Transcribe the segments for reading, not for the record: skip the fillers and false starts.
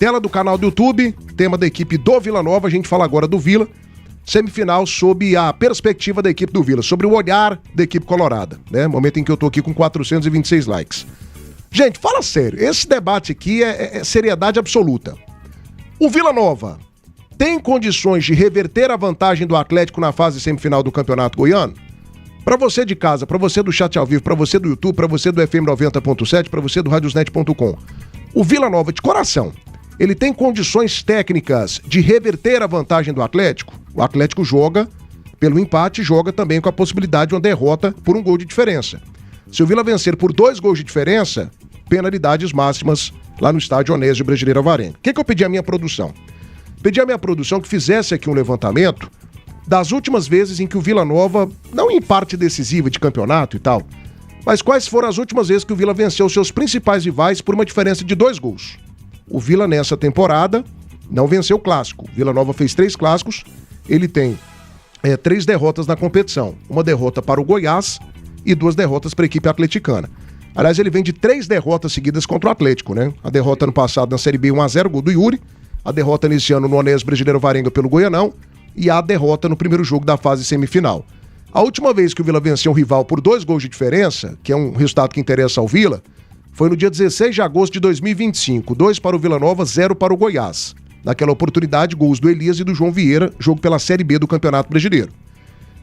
tela do canal do YouTube, tema da equipe do Vila Nova, a gente fala agora do Vila, semifinal sob a perspectiva da equipe do Vila, sobre o olhar da equipe colorada, né? Momento em que eu tô aqui com 426 likes. Gente, fala sério, esse debate aqui é seriedade absoluta. O Vila Nova tem condições de reverter a vantagem do Atlético na fase semifinal do Campeonato Goiano? Para você de casa, para você do chat ao vivo, para você do YouTube, para você do FM 90.7, para você do radiosnet.com. O Vila Nova, de coração, ele tem condições técnicas de reverter a vantagem do Atlético? O Atlético joga pelo empate, joga também com a possibilidade de uma derrota por um gol de diferença. Se o Vila vencer por 2 gols de diferença, penalidades máximas lá no estádio Onésio Brasileiro Alvarenga. O que eu pedi à minha produção? Pedi à minha produção que fizesse aqui um levantamento das últimas vezes em que o Vila Nova, não em parte decisiva de campeonato e tal, mas quais foram as últimas vezes que o Vila venceu seus principais rivais por uma diferença de 2 gols. O Vila nessa temporada não venceu o clássico. O Vila Nova fez 3 clássicos, ele tem 3 derrotas na competição. Uma derrota para o Goiás e 2 derrotas para a equipe atleticana. Aliás, ele vem de 3 derrotas seguidas contra o Atlético, né? A derrota no passado na Série B 1-0, gol do Yuri, a derrota nesse ano no Onésio Brasileiro Alvarenga pelo Goianão, e a derrota no primeiro jogo da fase semifinal. A última vez que o Vila venceu um rival por 2 gols de diferença, que é um resultado que interessa ao Vila, foi no dia 16 de agosto de 2025, 2 para o Vila Nova, 0 para o Goiás. Naquela oportunidade, gols do Elias e do João Vieira, jogo pela Série B do Campeonato Brasileiro.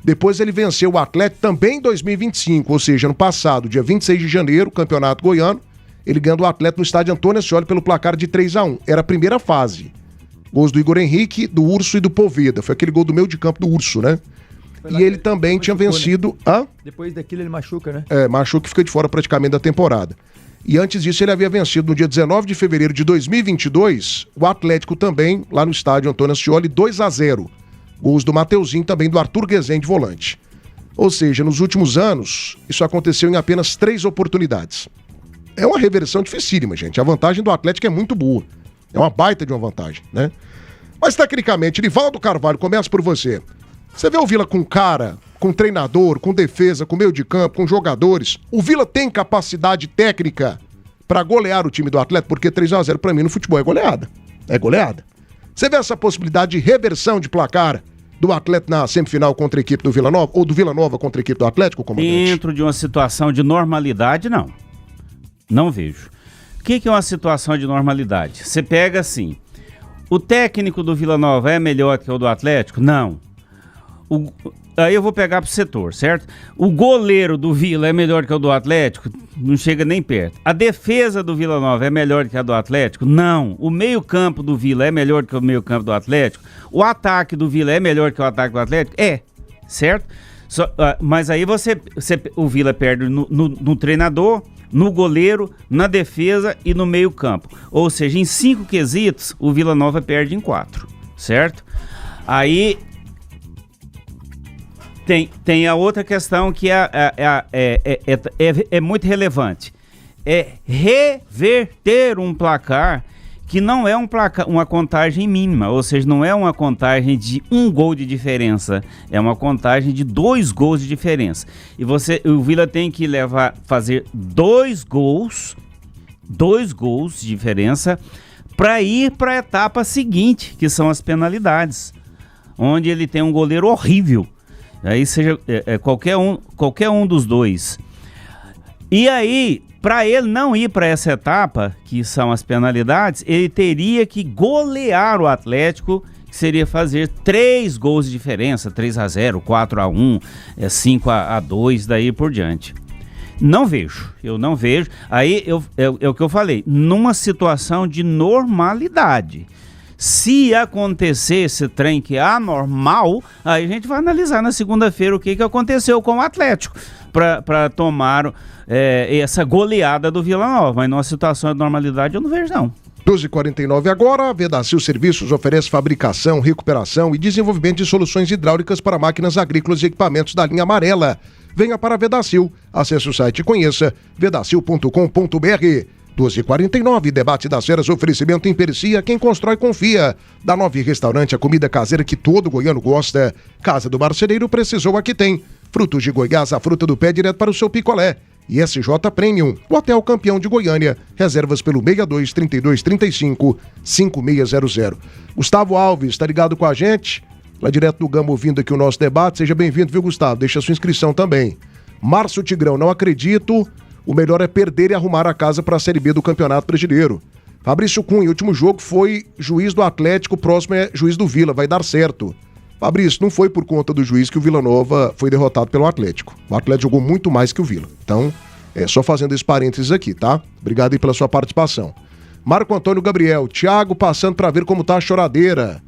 Depois ele venceu o Atlético também em 2025, ou seja, no passado, dia 26 de janeiro, Campeonato Goiano, ele ganhou o Atlético no estádio Antônio Ascioli pelo placar de 3-1. Era a primeira fase. Gols do Igor Henrique, do Urso e do Poveda. Foi aquele gol do meio de campo do Urso, né? E ele também tinha vencido... Né? Depois daquilo ele machuca, né? Machuca e fica de fora praticamente da temporada. E antes disso ele havia vencido no dia 19 de fevereiro de 2022, o Atlético também, lá no estádio Antônio Ascioli, 2-0. Gols do Mateuzinho, também do Arthur Guezem de volante. Ou seja, nos últimos anos, isso aconteceu em apenas 3 oportunidades. É uma reversão dificílima, gente. A vantagem do Atlético é muito boa. É uma baita de uma vantagem, né? Mas, tecnicamente, Nivaldo Carvalho, começa por você. Você vê o Vila com cara, com treinador, com defesa, com meio de campo, com jogadores. O Vila tem capacidade técnica para golear o time do Atlético? Porque 3-0 para mim no futebol é goleada. É goleada. Você vê essa possibilidade de reversão de placar do Atlético na semifinal contra a equipe do Vila Nova? Ou do Vila Nova contra a equipe do Atlético, comandante? Dentro de uma situação de normalidade, não. Não vejo. O que é uma situação de normalidade? Você pega assim, o técnico do Vila Nova é melhor que o do Atlético? Não. Aí eu vou pegar pro setor, certo? O goleiro do Vila é melhor que o do Atlético? Não chega nem perto. A defesa do Vila Nova é melhor que a do Atlético? Não. O meio-campo do Vila é melhor que o meio-campo do Atlético? O ataque do Vila é melhor que o ataque do Atlético? É, certo? Mas aí o Vila perde no treinador, no goleiro, na defesa e no meio-campo. Ou seja, em 5 quesitos, o Vila Nova perde em 4, certo? Aí tem a outra questão que é muito relevante. É reverter um placar que não é uma contagem mínima, ou seja, não é uma contagem de 1 gol de diferença, é uma contagem de 2 gols de diferença. E o Vila tem que fazer 2 gols de diferença para ir para a etapa seguinte, que são as penalidades, onde ele tem um goleiro horrível. Aí seja qualquer um dos dois. E aí, para ele não ir para essa etapa, que são as penalidades, ele teria que golear o Atlético, que seria fazer 3 gols de diferença, 3-0, 4-1, 5-2, daí por diante. Eu não vejo. Aí é o que eu falei, numa situação de normalidade. Se acontecer esse trem que é anormal, aí a gente vai analisar na segunda-feira o que aconteceu com o Atlético para tomar essa goleada do Vila Nova. Mas numa situação de normalidade eu não vejo, não. 12h49 agora, a Vedacil Serviços oferece fabricação, recuperação e desenvolvimento de soluções hidráulicas para máquinas agrícolas e equipamentos da linha amarela. Venha para a Vedacil, acesse o site e conheça vedacil.com.br. 12h49, debate das feras, oferecimento em Persia, quem constrói confia. Da Nove Restaurante, a comida caseira que todo goiano gosta. Casa do Marceneiro, precisou, aqui tem. Frutos de Goiás, a fruta do pé direto para o seu picolé. e SJ Premium. O Hotel Campeão de Goiânia. Reservas pelo 62 32 35 5600. Gustavo Alves, tá ligado com a gente? Lá direto do Gama ouvindo aqui o nosso debate. Seja bem-vindo, viu, Gustavo? Deixa a sua inscrição também. Márcio Tigrão, não acredito. O melhor é perder e arrumar a casa para a Série B do Campeonato Brasileiro. Fabrício Cunha, o último jogo foi juiz do Atlético, o próximo é juiz do Vila, vai dar certo. Fabrício, não foi por conta do juiz que o Vila Nova foi derrotado pelo Atlético. O Atlético jogou muito mais que o Vila. Então, só fazendo esse parênteses aqui, tá? Obrigado aí pela sua participação. Marco Antônio Gabriel, Thiago passando para ver como tá a choradeira.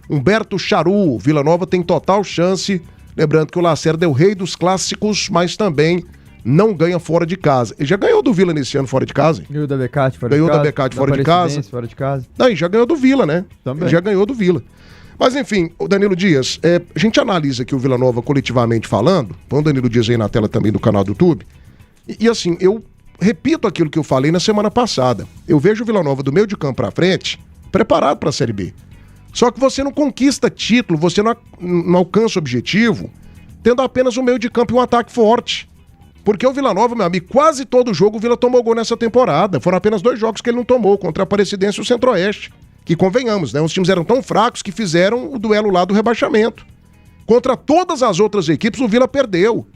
Humberto Charu, Vila Nova tem total chance. Lembrando que o Lacerda é o rei dos clássicos, mas também não ganha fora de casa. Ele já ganhou do Vila nesse ano fora de casa. Ganhou da Becate fora ganhou de casa. Ganhou da Becate fora de casa. Fora de casa. Não, e já ganhou do Vila, né? Também. Ele já ganhou do Vila. Mas enfim, o Danilo Dias, a gente analisa aqui o Vila Nova coletivamente falando, põe o Danilo Dias aí na tela também do canal do YouTube, e assim, eu repito aquilo que eu falei na semana passada. Eu vejo o Vila Nova do meio de campo pra frente, preparado pra Série B. Só que você não conquista título, você não alcança o objetivo, tendo apenas um meio de campo e um ataque forte. Porque o Vila Nova, meu amigo, quase todo jogo o Vila tomou gol nessa temporada. Foram apenas 2 jogos que ele não tomou, contra a Aparecidense e o Centro-Oeste. Que convenhamos, né? Os times eram tão fracos que fizeram o duelo lá do rebaixamento. Contra todas as outras equipes, o Vila perdeu.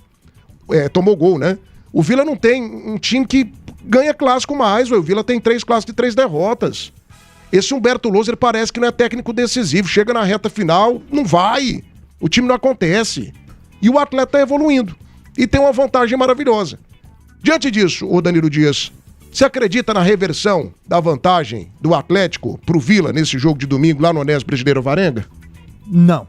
Tomou gol, né? O Vila não tem um time que ganha clássico mais, o Vila tem 3 clássicos e 3 derrotas. Esse Humberto Loser parece que não é técnico decisivo. Chega na reta final, não vai. O time não acontece. E o atleta tá evoluindo. E tem uma vantagem maravilhosa. Diante disso, o Danilo Dias, você acredita na reversão da vantagem do Atlético pro Vila nesse jogo de domingo lá no Onésio Brasileiro Varenga? Não.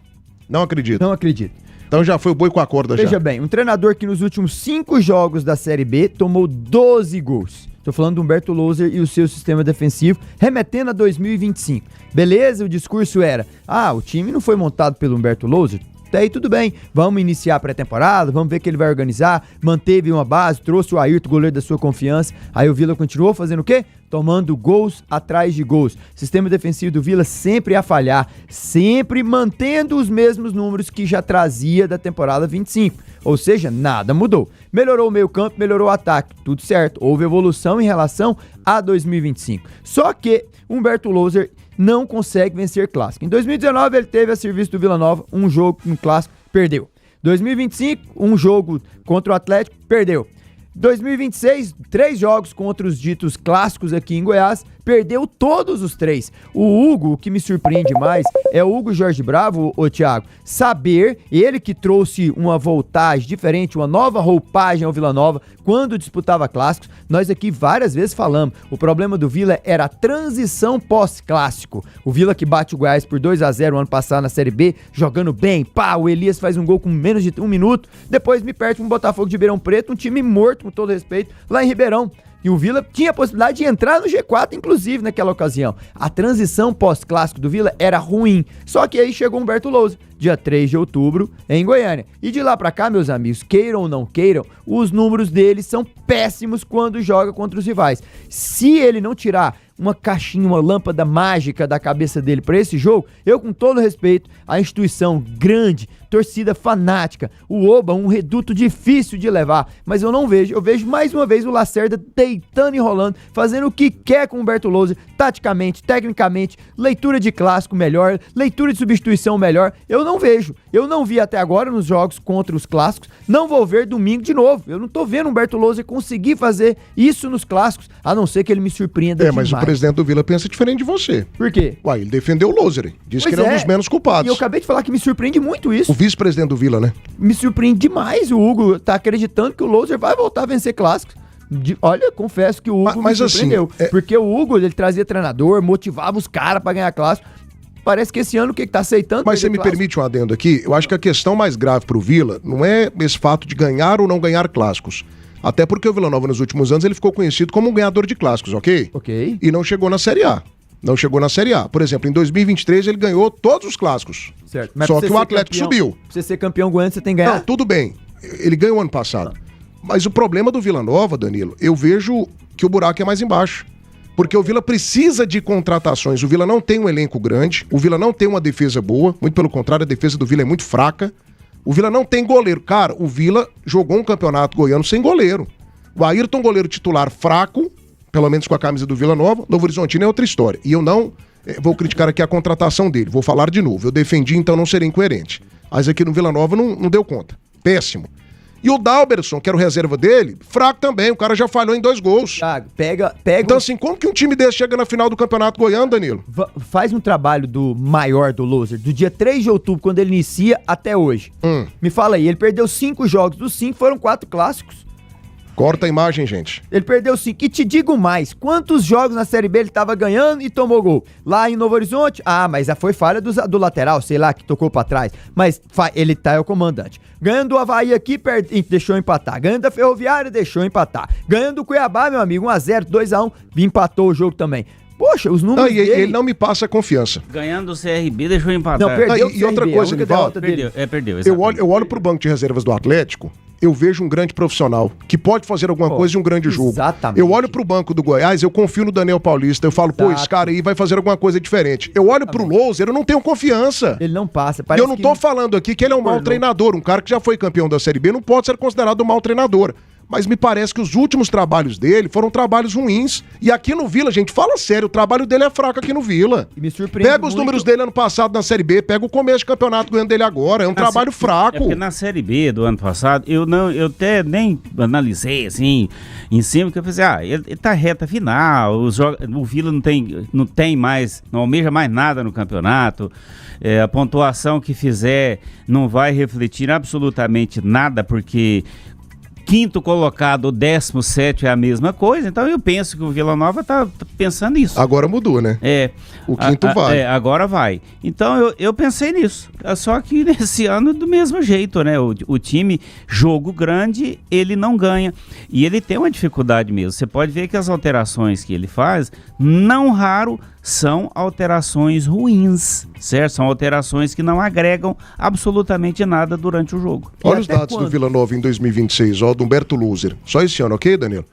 Não acredito. Não acredito. Então já foi o boi com a corda. Veja bem, um treinador que nos últimos 5 jogos da Série B tomou 12 gols. Tô falando do Humberto Loser e o seu sistema defensivo, remetendo a 2025. Beleza, o discurso era, o time não foi montado pelo Humberto Loser. Daí tudo bem, vamos iniciar a pré-temporada, vamos ver que ele vai organizar, manteve uma base, trouxe o Ayrton, goleiro da sua confiança, aí o Vila continuou fazendo o quê? Tomando gols atrás de gols. Sistema defensivo do Vila sempre a falhar, sempre mantendo os mesmos números que já trazia da temporada 25, ou seja, nada mudou. Melhorou o meio campo, melhorou o ataque, tudo certo, houve evolução em relação a 2025. Só que Humberto Loser não consegue vencer clássico. Em 2019 ele teve a serviço do Vila Nova, um jogo no clássico, perdeu. 2025, um jogo contra o Atlético, perdeu. 2026, 3 jogos contra os ditos clássicos aqui em Goiás, perdeu todos os 3. O Hugo, o que me surpreende mais, é o Hugo Jorge Bravo, ô Thiago, saber, ele que trouxe uma voltagem diferente, uma nova roupagem ao Vila Nova, quando disputava clássicos, nós aqui várias vezes falamos, o problema do Vila era a transição pós-clássico. O Vila que bate o Goiás por 2-0 ano passado na Série B, jogando bem, o Elias faz um gol com menos de 1 minuto, depois me perde um Botafogo de Ribeirão Preto, um time morto, com todo respeito, lá em Ribeirão. E o Vila tinha a possibilidade de entrar no G4, inclusive, naquela ocasião. A transição pós-clássico do Vila era ruim. Só que aí chegou Humberto Lousa, dia 3 de outubro, em Goiânia. E de lá pra cá, meus amigos, queiram ou não queiram, os números dele são péssimos quando joga contra os rivais. Se ele não tirar uma caixinha, uma lâmpada mágica da cabeça dele pra esse jogo, eu, com todo respeito, a instituição grande, torcida fanática, o Oba, um reduto difícil de levar, mas eu não vejo, eu vejo mais uma vez o Lacerda deitando e rolando, fazendo o que quer com o Humberto Lousa, taticamente, tecnicamente, leitura de clássico melhor, leitura de substituição melhor, eu não vi até agora nos jogos contra os clássicos, não vou ver domingo de novo, eu não tô vendo o Humberto Lousa conseguir fazer isso nos clássicos, a não ser que ele me surpreenda demais. Mas o presidente do Vila pensa diferente de você. Por quê? Ele defendeu o Loser, disse que ele é um dos menos culpados. E eu acabei de falar que me surpreende muito isso. O vice-presidente do Vila, né? Me surpreende demais, o Hugo tá acreditando que o Loser vai voltar a vencer clássicos. Olha, confesso que o Hugo me surpreendeu, porque o Hugo, ele trazia treinador, motivava os caras pra ganhar clássico. Parece que esse ano o que tá aceitando... Mas você me permite um adendo aqui? Eu acho que a questão mais grave pro Vila não é esse fato de ganhar ou não ganhar clássicos. Até porque o Vila Nova, nos últimos anos, ele ficou conhecido como um ganhador de clássicos, ok? Ok. E não chegou na Série A. Não chegou na Série A. Por exemplo, em 2023 ele ganhou todos os clássicos. Certo. Mas só que o Atlético subiu. Pra você ser campeão goiano, você tem que ganhar? Não, tudo bem. Ele ganhou ano passado. Mas o problema do Vila Nova, Danilo, eu vejo que o buraco é mais embaixo. Porque o Vila precisa de contratações. O Vila não tem um elenco grande. O Vila não tem uma defesa boa. Muito pelo contrário, a defesa do Vila é muito fraca. O Vila não tem goleiro. Cara, o Vila jogou um campeonato goiano sem goleiro. O Ayrton, goleiro titular fraco, pelo menos com a camisa do Vila Nova. Novo Horizontino é outra história. E eu não vou criticar aqui a contratação dele, vou falar de novo. Eu defendi, então não serei incoerente. Mas aqui no Vila Nova não deu conta. Péssimo. E o Dalberson, que era o reserva dele, fraco também. O cara já falhou em 2 gols. Thiago, pega Então, assim, como que um time desse chega na final do Campeonato Goiano, Danilo? Faz um trabalho do maior do loser, do dia 3 de outubro, quando ele inicia, até hoje. Me fala aí, ele perdeu 5 jogos, dos 5 foram 4 clássicos. Corta a imagem, gente. Ele perdeu 5. E te digo mais, quantos jogos na Série B ele tava ganhando e tomou gol? Lá em Novo Horizonte? Ah, mas foi falha do lateral, sei lá, que tocou pra trás. Mas ele é o comandante. Ganhando do Avaí aqui, deixou empatar. Ganhando da Ferroviária, deixou empatar. Ganhando do Cuiabá, meu amigo, 1-0, 2-1, empatou o jogo também. Poxa, os números dele... Ele não me passa confiança. Ganhando o CRB, deixou empatar. Não, perdeu e outra coisa, Nivaldo, perdeu. Eu olho pro banco de reservas do Atlético, eu vejo um grande profissional, que pode fazer alguma coisa em um grande jogo. Exatamente. Eu olho pro banco do Goiás, eu confio no Daniel Paulista, eu falo, pô, esse cara aí vai fazer alguma coisa diferente. Eu olho pro Louser, eu não tenho confiança. Ele não passa. E eu não tô falando aqui que ele é um mau treinador, um cara que já foi campeão da Série B não pode ser considerado um mau treinador. Mas me parece que os últimos trabalhos dele foram trabalhos ruins. E aqui no Vila, gente, fala sério, o trabalho dele é fraco aqui no Vila. E me surpreende Pega os números dele ano passado na Série B, pega o começo de campeonato ganhando dele agora, é um trabalho fraco. É porque na Série B do ano passado, eu até nem analisei assim, em cima, porque eu pensei, ele tá reta final, o Vila não tem mais, não almeja mais nada no campeonato, a pontuação que fizer não vai refletir absolutamente nada, porque... quinto colocado, o 17º é a mesma coisa, então eu penso que o Vila Nova tá pensando nisso. Agora mudou, né? O quinto vai. Agora vai. Então eu pensei nisso. Só que nesse ano do mesmo jeito, né? O time, jogo grande, ele não ganha. E ele tem uma dificuldade mesmo. Você pode ver que as alterações que ele faz, não raro, são alterações ruins, certo? São alterações que não agregam absolutamente nada durante o jogo. Olha os dados do Vila Nova em 2026, do Humberto Loser. Só esse ano, ok, Danilo?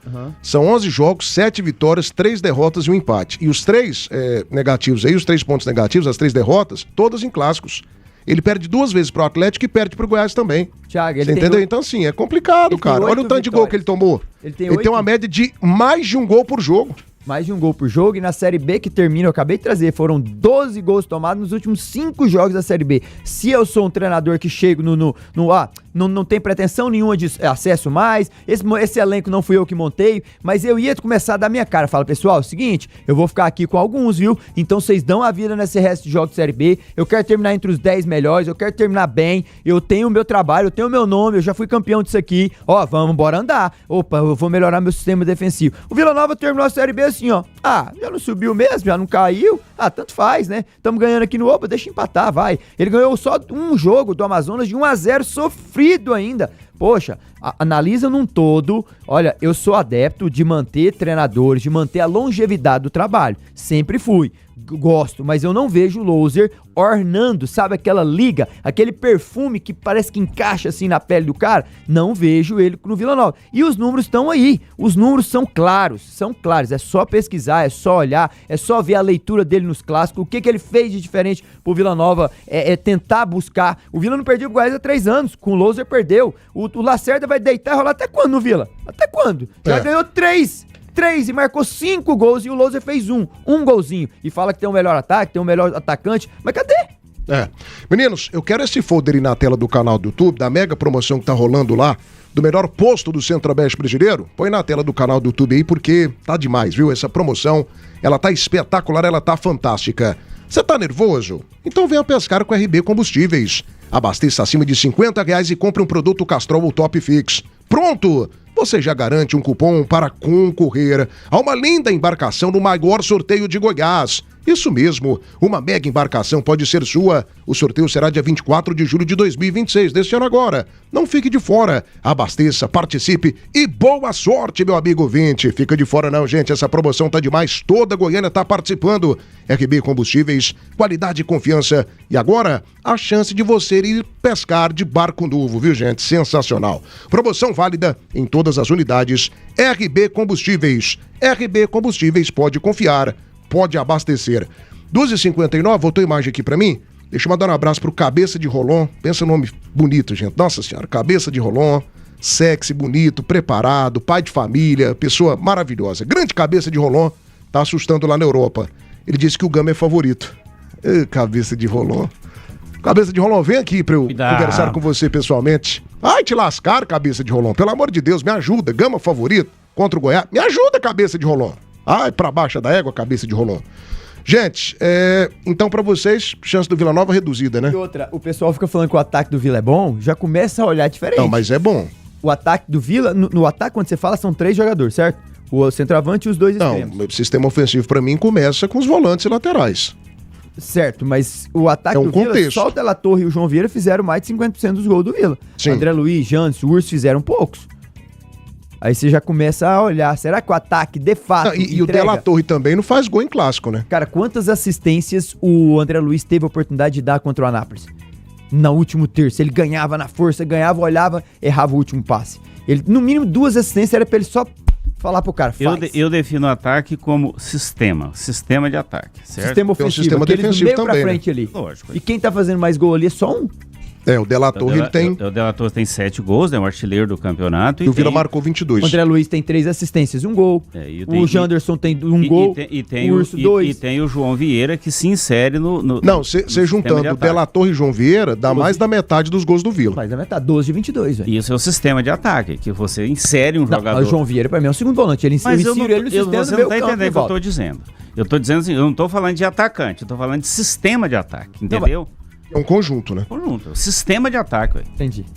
São 11 jogos, 7 vitórias, 3 derrotas e 1 empate. E os 3 negativos aí, os 3 pontos negativos, as 3 derrotas, todas em clássicos. Ele perde 2 vezes pro Atlético e perde pro Goiás também. Thiago, você entendeu? Então, assim, é complicado, cara. Olha o tanto de gol que ele tomou. Ele tem uma média de mais de 1 gol por jogo. Mais de 1 gol por jogo, e na Série B que termina, eu acabei de trazer, foram 12 gols tomados nos últimos 5 jogos da Série B. Se eu sou um treinador que chego não tem pretensão nenhuma de acesso mais, esse elenco não fui eu que montei, mas eu ia começar a dar minha cara. Fala, pessoal, é o seguinte, eu vou ficar aqui com alguns, viu? Então vocês dão a vida nesse resto de jogos de Série B, eu quero terminar entre os 10 melhores, eu quero terminar bem, eu tenho o meu trabalho, eu tenho o meu nome, eu já fui campeão disso aqui, vamos, bora andar. Opa, eu vou melhorar meu sistema defensivo. O Vila Nova terminou a Série B assim, já não subiu mesmo, já não caiu, tanto faz, né? Estamos ganhando aqui no deixa empatar, vai. Ele ganhou só um jogo do Amazonas de 1-0 sofrido ainda. Poxa, analisa num todo. Olha, eu sou adepto de manter treinadores, de manter a longevidade do trabalho. Sempre fui. Gosto, mas eu não vejo o Loser ornando, sabe, aquela liga, aquele perfume que parece que encaixa assim na pele do cara. Não vejo ele no Vila Nova. E os números estão aí, os números são claros, é só pesquisar, é só olhar, é só ver a leitura dele nos clássicos, o que ele fez de diferente pro Vila Nova, tentar buscar. O Vila não perdeu o Goiás há 3 anos, com o Loser perdeu. O Lacerda vai deitar e rolar até quando no Vila? Até quando? Já ganhou 3 e marcou 5 gols e o Loser fez um golzinho. E fala que tem o melhor ataque, tem o melhor atacante, mas cadê? Meninos, eu quero esse folder aí na tela do canal do YouTube, da mega promoção que tá rolando lá, do melhor posto do Centro-Oeste brasileiro. Põe na tela do canal do YouTube aí, porque tá demais, viu? Essa promoção, ela tá espetacular, ela tá fantástica. Você tá nervoso? Então venha pescar com RB Combustíveis. Abasteça acima de R$50 e compre um produto Castrol ou Top Fix. Pronto! Você já garante um cupom para concorrer a uma linda embarcação no maior sorteio de Goiás. Isso mesmo, uma mega embarcação pode ser sua. O sorteio será dia 24 de julho de 2026, deste ano agora. Não fique de fora. Abasteça, participe e boa sorte, meu amigo ouvinte. Fica de fora não, gente. Essa promoção tá demais. Toda Goiânia tá participando. RB Combustíveis, qualidade e confiança. E agora, a chance de você ir pescar de barco novo, viu, gente? Sensacional. Promoção válida em todas as unidades. RB Combustíveis. RB Combustíveis, pode confiar. Pode abastecer. 2h59, voltou a imagem aqui pra mim. Deixa eu mandar um abraço pro Cabeça de Rolon. Pensa no nome bonito, gente. Nossa senhora, Cabeça de Rolon. sexy, bonito, preparado, pai de família, pessoa maravilhosa. Grande cabeça de Rolon, tá assustando lá na Europa. Ele disse que o Gama é favorito. Cabeça de Rolon. Cabeça de Rolon, vem aqui pra eu conversar com você pessoalmente. Ai, te lascar, cabeça de Rolon. Pelo amor de Deus, me ajuda. Gama favorito contra o Goiás. Me ajuda, cabeça de Rolon. Ai, pra baixo da égua, cabeça de Rolon. Gente, então pra vocês, chance do Vila Nova reduzida, né? E outra, o pessoal fica falando que o ataque do Vila é bom, já começa a olhar diferente. Não, mas é bom. O ataque do Vila, no ataque quando você fala, são 3 jogadores, certo? O centroavante e os 2 extremos. Não, o sistema ofensivo pra mim começa com os volantes e laterais. Certo, mas o ataque É um do Vila, contexto. só o Della Torre e o João Vieira fizeram mais de 50% dos gols do Vila. Sim. André Luiz, Jantes, Urso fizeram poucos. Aí você já começa a olhar, será que o ataque de fato E o Della Torre também não faz gol em clássico, né? Cara, quantas assistências o André Luiz teve a oportunidade de dar contra o Anápolis? No último terço, ele ganhava na força, ganhava, olhava, errava o último passe. Ele, no mínimo 2 assistências era pra ele só falar pro cara, faz. Eu defino o ataque como sistema de ataque, certo? Sistema ofensivo, sistema aqueles do defensivo meio também, pra frente ali. Lógico. E quem tá fazendo mais gol ali é só um. O Della Torre ele tem... O Della Torre tem 7 gols, é um artilheiro do campeonato. E o Vila tem- marcou 22. O André Luiz tem 3 assistências, 1 gol. e O Janderson tem 1 gol. tem o Urso 2. E tem o João Vieira que se insere no Não, no você sistema de juntando o ataque. Della Torre e João Vieira, dá mais da metade dos gols do Vila. Mas vai estar 12 de 22, velho. Isso é o sistema de ataque, que você insere um Não, jogador. o João Vieira pra mim é o segundo volante. Ele Mas eu inseriu não, ele no eu, sistema você do não meio tá campo entendendo e o que eu volta. tô dizendo. Eu tô dizendo assim, eu não tô falando de atacante, eu tô falando de sistema de ataque, entendeu? É um conjunto, né? Conjunto, sistema de ataque, velho. Entendi.